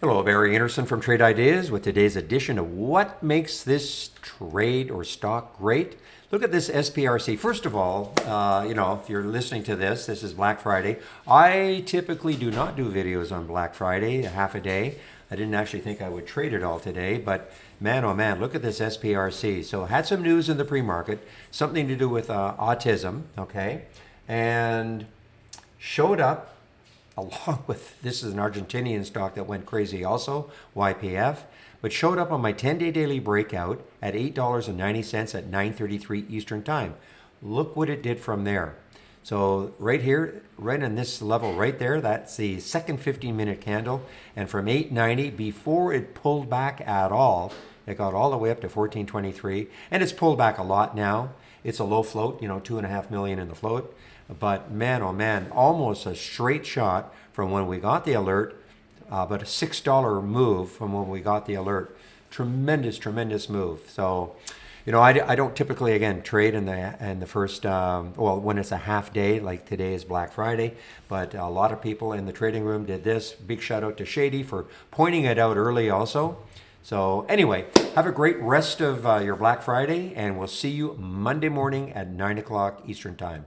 Hello, Barry Anderson from Trade Ideas with today's edition of What Makes This Trade or Stock Great. Look at this SPRC. First of all, if you're listening to this, this is Black Friday. I typically do not do videos on Black Friday, half a day. I didn't actually think I would trade it all today, but man, oh man, look at this SPRC. So had some news in the pre-market, something to do with autism, okay, and showed up along with, this is an Argentinian stock that went crazy also, YPF, but showed up on my 10-day daily breakout at $8.90 at 9:33 Eastern Time. Look what it did from there. So right here, right in this level right there, that's the second 15-minute candle. And from 8.90, before it pulled back at all, it got all the way up to 14.23. And it's pulled back a lot now. It's a low float, 2.5 million in the float. But man, oh man, almost a straight shot from when we got the alert, but a $6 move from when we got the alert. Tremendous, tremendous move. So, I don't typically, again, trade in the first, when it's a half day, like today is Black Friday, but a lot of people in the trading room did this. Big shout out to Shady for pointing it out early also. So anyway, have a great rest of your Black Friday, and we'll see you Monday morning at 9 o'clock Eastern Time.